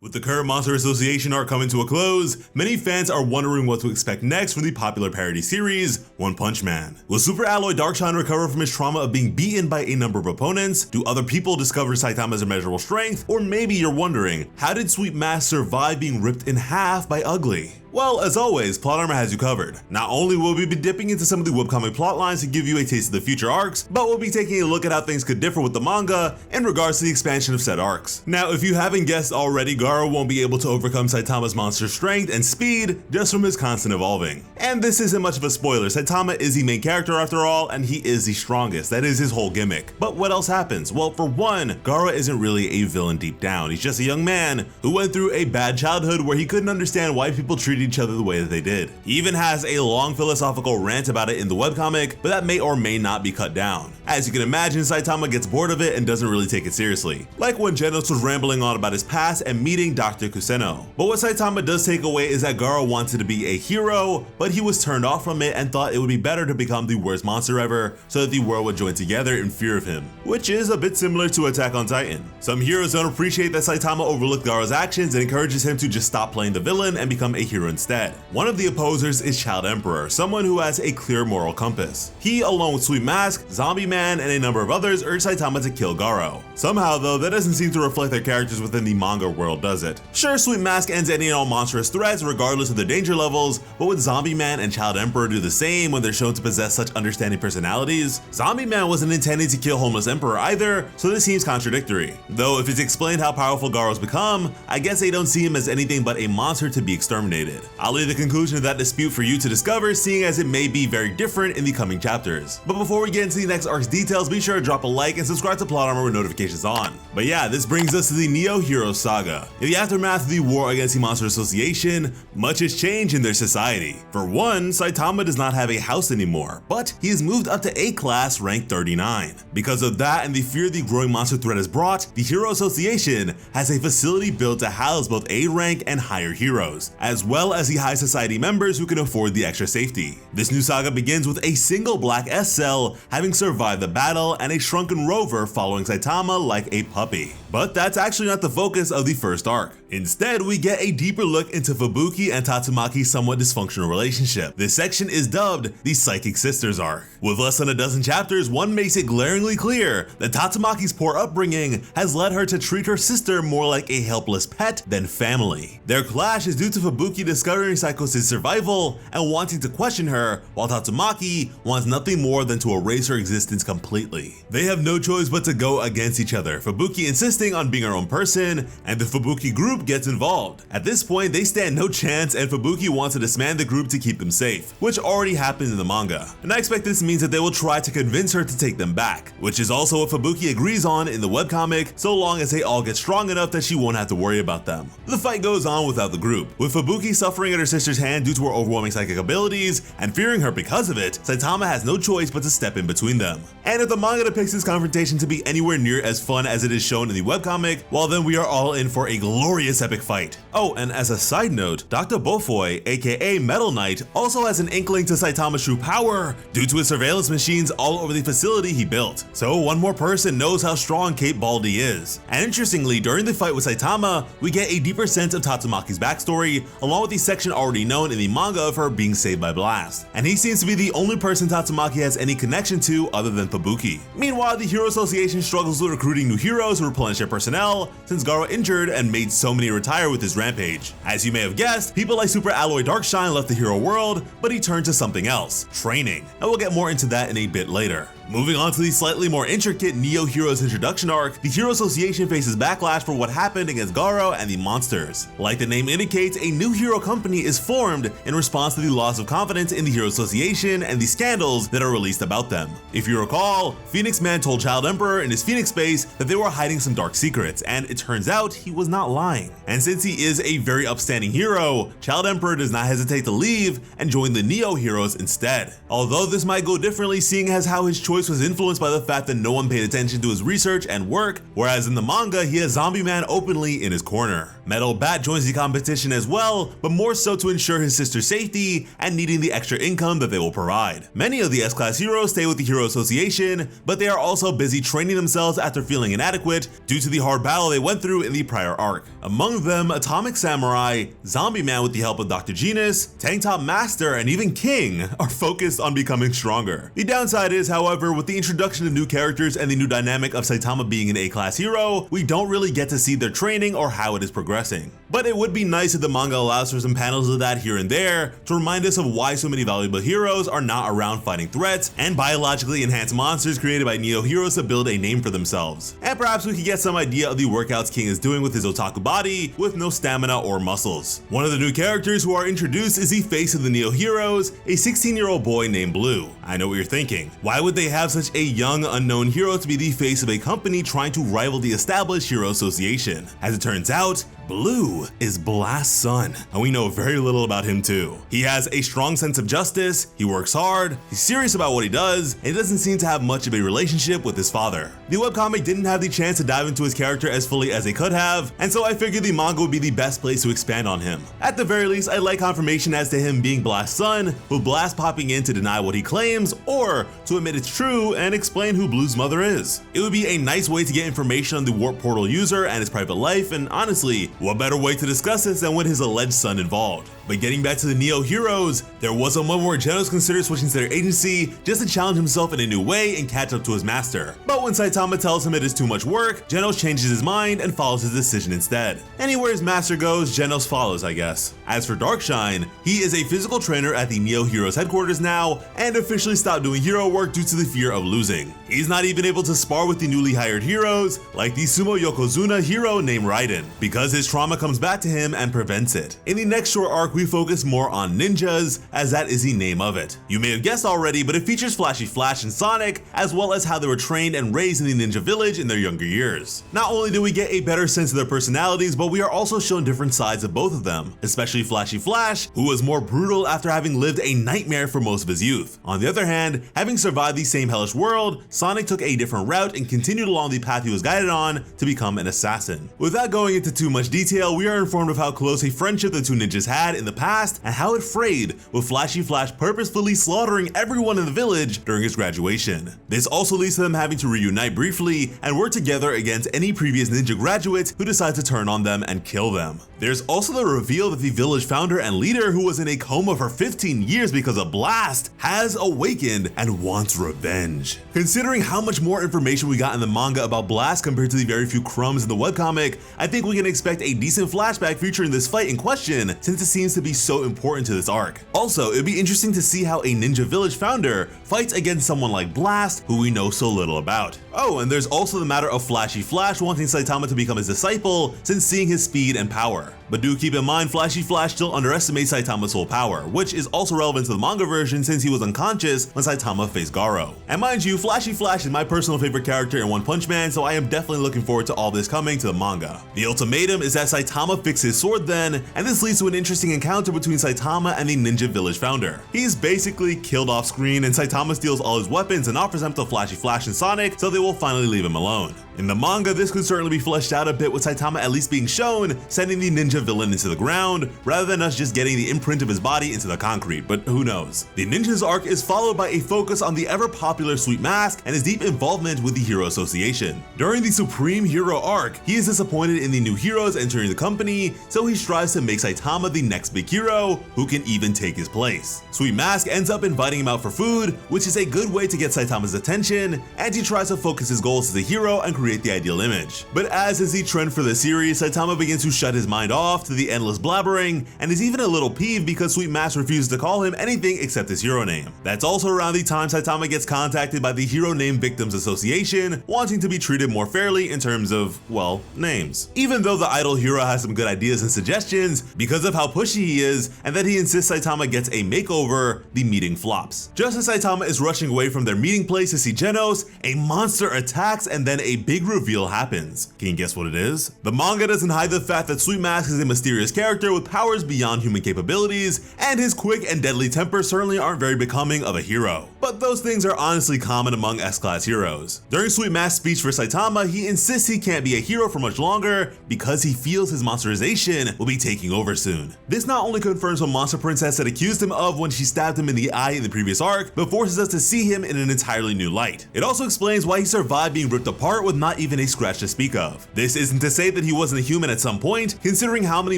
With the current Monster Association arc coming to a close, many fans are wondering what to expect next from the popular parody series, One Punch Man. Will Super Alloy Darkshine recover from his trauma of being beaten by a number of opponents? Do other people discover Saitama's immeasurable strength? Or maybe you're wondering, how did Sweet Mask survive being ripped in half by Ugly? Well, as always, Plot Armor has you covered. Not only will we be dipping into some of the webcomic plotlines to give you a taste of the future arcs, but we'll be taking a look at how things could differ with the manga in regards to the expansion of said arcs. Now, if you haven't guessed already, Garo won't be able to overcome Saitama's monster strength and speed just from his constant evolving. And this isn't much of a spoiler, Saitama is the main character after all, and he is the strongest. That is his whole gimmick. But what else happens? Well, for one, Garo isn't really a villain deep down. He's just a young man who went through a bad childhood where he couldn't understand why people treated each other the way that they did. He even has a long philosophical rant about it in the webcomic, but that may or may not be cut down. As you can imagine, Saitama gets bored of it and doesn't really take it seriously. Like when Genos was rambling on about his past and meeting Dr. Kuseno. But what Saitama does take away is that Garo wanted to be a hero, but he was turned off from it and thought it would be better to become the worst monster ever so that the world would join together in fear of him, which is a bit similar to Attack on Titan. Some heroes don't appreciate that Saitama overlooked Garo's actions and encourages him to just stop playing the villain and become a hero instead. One of the opposers is Child Emperor, someone who has a clear moral compass. He, along with Sweet Mask, Zombie Man, and a number of others, urge Saitama to kill Garo. Somehow though, that doesn't seem to reflect their characters within the manga world, does it? Sure, Sweet Mask ends any and all monstrous threats regardless of their danger levels, but would Zombie Man and Child Emperor do the same when they're shown to possess such understanding personalities? Zombie Man wasn't intending to kill Homeless Emperor either, so this seems contradictory. Though if it's explained how powerful Garo's become, I guess they don't see him as anything but a monster to be exterminated. I'll leave the conclusion of that dispute for you to discover, seeing as it may be very different in the coming chapters. But before we get into the next arc's details, be sure to drop a like and subscribe to Plot Armor with notifications on. But yeah, this brings us to the Neo Hero Saga. In the aftermath of the war against the Monster Association, much has changed in their society. For one, Saitama does not have a house anymore, but he has moved up to A class, rank 39. Because of that and the fear the growing monster threat has brought, the Hero Association has a facility built to house both A rank and higher heroes, as well as the high society members who can afford the extra safety. This new saga begins with a single black S cell having survived the battle and a shrunken rover following Saitama like a puppy. But that's actually not the focus of the first arc. Instead, we get a deeper look into Fubuki and Tatsumaki's somewhat dysfunctional relationship. This section is dubbed the Psychic Sisters arc. With less than a dozen chapters, one makes it glaringly clear that Tatsumaki's poor upbringing has led her to treat her sister more like a helpless pet than family. Their clash is due to Fubuki discovering Psychosis' survival and wanting to question her, while Tatsumaki wants nothing more than to erase her existence completely. They have no choice but to go against each other, Fubuki insisting on being her own person, and the Fubuki group gets involved. At this point, they stand no chance and Fubuki wants to disband the group to keep them safe, which already happened in the manga. And I expect this means that they will try to convince her to take them back, which is also what Fubuki agrees on in the webcomic, so long as they all get strong enough that she won't have to worry about them. The fight goes on without the group, with Fubuki suffering at her sister's hand due to her overwhelming psychic abilities and fearing her because of it. Saitama has no choice but to step in between them. And if the manga depicts this confrontation to be anywhere near as fun as it is shown in the webcomic, well then we are all in for a glorious epic fight. Oh, and as a side note, Dr. Bofoy, aka Metal Knight, also has an inkling to Saitama's true power due to his surveillance machines all over the facility he built. So one more person knows how strong Cape Baldy is. And interestingly, during the fight with Saitama, we get a deeper sense of Tatsumaki's backstory, along with the section already known in the manga of her being saved by Blast. And he seems to be the only person Tatsumaki has any connection to other than Fubuki. Meanwhile, the Hero Association struggles with recruiting new heroes to replenish their personnel since Garo injured and made so many retire with his rampage. As you may have guessed, people like Super Alloy Darkshine left the hero world, but he turned to something else, training. And we'll get more into that in a bit later. Moving on to the slightly more intricate Neo Heroes introduction arc, the Hero Association faces backlash for what happened against Garo and the monsters. Like the name indicates, a new hero company is formed in response to the loss of confidence in the Hero Association and the scandals that are released about them. If you recall, Phoenix Man told Child Emperor in his Phoenix base that they were hiding some dark secrets, and it turns out he was not lying. And since he is a very upstanding hero, Child Emperor does not hesitate to leave and join the Neo Heroes instead. Although this might go differently, seeing as how his choice was influenced by the fact that no one paid attention to his research and work, whereas in the manga he has Zombie Man openly in his corner. Metal Bat joins the competition as well, but more so to ensure his sister's safety and needing the extra income that they will provide. Many of the S-Class heroes stay with the Hero Association, but they are also busy training themselves after feeling inadequate due to the hard battle they went through in the prior arc. Among them, Atomic Samurai, Zombie Man with the help of Dr. Genus, Tank Top Master, and even King are focused on becoming stronger. The downside is, however, with the introduction of new characters and the new dynamic of Saitama being an A-Class hero, we don't really get to see their training or how it is progressing. But it would be nice if the manga allows for some panels of that here and there to remind us of why so many valuable heroes are not around fighting threats and biologically enhanced monsters created by Neo heroes to build a name for themselves. And perhaps we could get some idea of the workouts King is doing with his otaku body with no stamina or muscles. One of the new characters who are introduced is the face of the Neo heroes, a 16-year-old boy named Blue. I know what you're thinking. Why would they have such a young, unknown hero to be the face of a company trying to rival the established Hero Association? As it turns out, Blue is Blast's son, and we know very little about him too. He has a strong sense of justice, he works hard, he's serious about what he does, and he doesn't seem to have much of a relationship with his father. The webcomic didn't have the chance to dive into his character as fully as they could have, and so I figured the manga would be the best place to expand on him. At the very least, I'd like confirmation as to him being Blast's son, with Blast popping in to deny what he claims, or to admit it's true and explain who Blue's mother is. It would be a nice way to get information on the Warp Portal user and his private life, and honestly, what better way to discuss this than with his alleged son involved? But getting back to the Neo heroes, there was a moment where Genos considered switching to their agency just to challenge himself in a new way and catch up to his master. But when Saitama tells him it is too much work, Genos changes his mind and follows his decision instead. Anywhere his master goes, Genos follows, I guess. As for Darkshine, he is a physical trainer at the Neo Heroes headquarters now and officially stopped doing hero work due to the fear of losing. He's not even able to spar with the newly hired heroes like the Sumo Yokozuna hero named Raiden, because his trauma comes back to him and prevents it. In the next short arc, we focus more on ninjas, as that is the name of it. You may have guessed already, but it features Flashy Flash and Sonic, as well as how they were trained and raised in the ninja village in their younger years. Not only do we get a better sense of their personalities, but we are also shown different sides of both of them, especially Flashy Flash, who was more brutal after having lived a nightmare for most of his youth. On the other hand, having survived the same hellish world, Sonic took a different route and continued along the path he was guided on to become an assassin. Without going into too much detail, we are informed of how close a friendship the two ninjas had in the past and how it frayed, with Flashy Flash purposefully slaughtering everyone in the village during his graduation. This also leads to them having to reunite briefly and work together against any previous ninja graduates who decide to turn on them and kill them. There's also the reveal that the village founder and leader, who was in a coma for 15 years because of Blast, has awakened and wants revenge. Considering how much more information we got in the manga about Blast compared to the very few crumbs in the webcomic, I think we can expect a decent flashback featuring this fight in question, since it seems to be so important to this arc. Also, it'd be interesting to see how a ninja village founder fights against someone like Blast, who we know so little about. Oh, and there's also the matter of Flashy Flash wanting Saitama to become his disciple since seeing his speed and power. But do keep in mind, Flashy Flash still underestimates Saitama's full power, which is also relevant to the manga version since he was unconscious when Saitama faced Garo. And mind you, Flashy Flash is my personal favorite character in One Punch Man, so I am definitely looking forward to all this coming to the manga. The ultimatum is that Saitama fix his sword then, and this leads to an interesting encounter between Saitama and the ninja village founder. He's basically killed off screen, and Saitama steals all his weapons and offers them to Flashy Flash and Sonic, so they will finally leave him alone. In the manga, this could certainly be fleshed out a bit, with Saitama at least being shown sending the ninja villain into the ground, rather than us just getting the imprint of his body into the concrete, but who knows. The ninja's arc is followed by a focus on the ever popular Sweet Mask and his deep involvement with the Hero Association. During the Supreme Hero arc, he is disappointed in the new heroes entering the company, so he strives to make Saitama the next big hero, who can even take his place. Sweet Mask ends up inviting him out for food, which is a good way to get Saitama's attention, and he tries to focus his goals as a hero and create the ideal image. But as is the trend for the series, Saitama begins to shut his mind off to the endless blabbering, and is even a little peeved because Sweet Mask refuses to call him anything except his hero name. That's also around the time Saitama gets contacted by the Hero Name Victims Association, wanting to be treated more fairly in terms of, well, names. Even though the idol hero has some good ideas and suggestions, because of how pushy he is and that he insists Saitama gets a makeover, the meeting flops. Just as Saitama is rushing away from their meeting place to see Genos, a monster monster attacks and then a big reveal happens. Can you guess what it is? The manga doesn't hide the fact that Sweet Mask is a mysterious character with powers beyond human capabilities, and his quick and deadly temper certainly aren't very becoming of a hero. But those things are honestly common among S-class heroes. During Sweet Mask's speech for Saitama, he insists he can't be a hero for much longer because he feels his monsterization will be taking over soon. This not only confirms what Monster Princess had accused him of when she stabbed him in the eye in the previous arc, but forces us to see him in an entirely new light. It also explains why he survived being ripped apart with not even a scratch to speak of. This isn't to say that he wasn't a human at some point, considering how many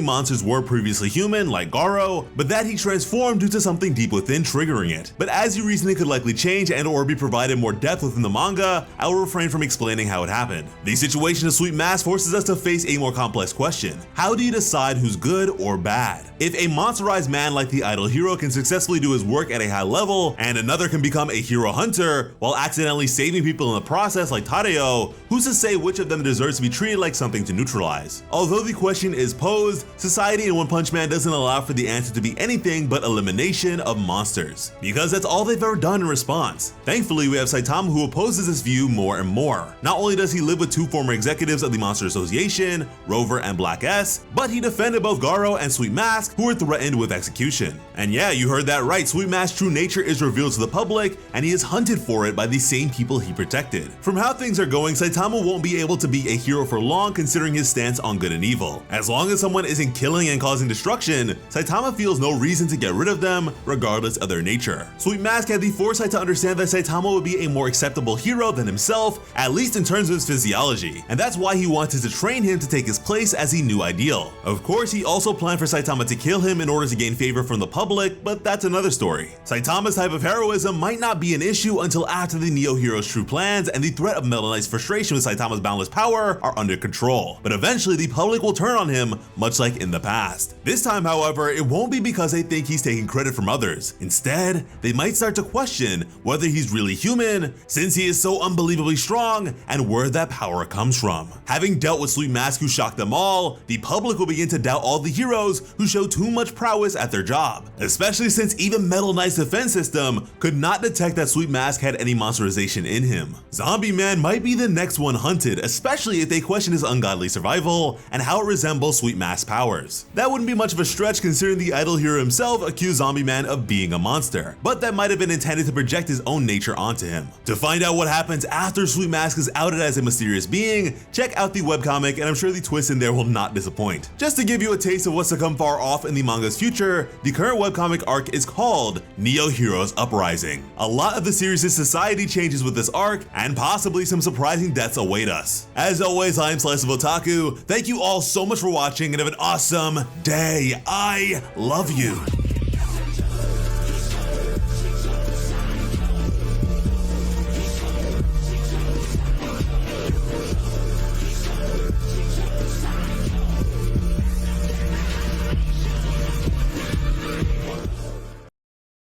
monsters were previously human, like Garo, but that he transformed due to something deep within triggering it. But as your reasoning could likely change and or be provided more depth within the manga, I will refrain from explaining how it happened. The situation of Sweet Mask forces us to face a more complex question. How do you decide who's good or bad? If a monsterized man like the idol hero can successfully do his work at a high level, and another can become a hero hunter while accidentally saving people in the process like Tadeo, who's to say which of them deserves to be treated like something to neutralize? Although the question is posed, society in One Punch Man doesn't allow for the answer to be anything but elimination of monsters, because that's all they've ever done in response. Thankfully, we have Saitama who opposes this view more and more. Not only does he live with two former executives of the Monster Association, Rover and Black S, but he defended both Garo and Sweet Mask, who were threatened with execution. And yeah, you heard that right, Sweet Mask's true nature is revealed to the public, and he is hunted for it by the same people he protected. From how things are going, Saitama won't be able to be a hero for long considering his stance on good and evil. As long as someone isn't killing and causing destruction, Saitama feels no reason to get rid of them, regardless of their nature. Sweet Mask had the foresight to understand that Saitama would be a more acceptable hero than himself, at least in terms of his physiology, and that's why he wanted to train him to take his place as the new ideal. Of course, he also planned for Saitama to kill him in order to gain favor from the public, but that's another story. Saitama's type of heroism might not be an issue until after the Neo Hero's true plans and the threat of Meta Knight's frustration with Saitama's boundless power are under control, but eventually the public will turn on him, much like in the past. This time, however, it won't be because they think he's taking credit from others. Instead, they might start to question whether he's really human, since he is so unbelievably strong, and where that power comes from. Having dealt with Sweet Mask who shocked them all, the public will begin to doubt all the heroes who show too much prowess at their job, especially since even Metal Knight's defense system could not detect that Sweet Mask had any monsterization in him. Zombie Man might be the next one hunted, especially if they question his ungodly survival and how it resembles Sweet Mask's powers. That wouldn't be much of a stretch considering the idol hero himself accused Zombie Man of being a monster, but that might have been intended to project his own nature onto him. To find out what happens after Sweet Mask is outed as a mysterious being, check out the webcomic, and I'm sure the twist in there will not disappoint. Just to give you a taste of what's to come far off in the manga's future, the current webcomic arc is called Neo Heroes Uprising. A lot of the series' society changes with this arc, and possibly some surprising deaths await us. As always, I'm Slice of Otaku. Thank you all so much for watching, and have an awesome day. I love you.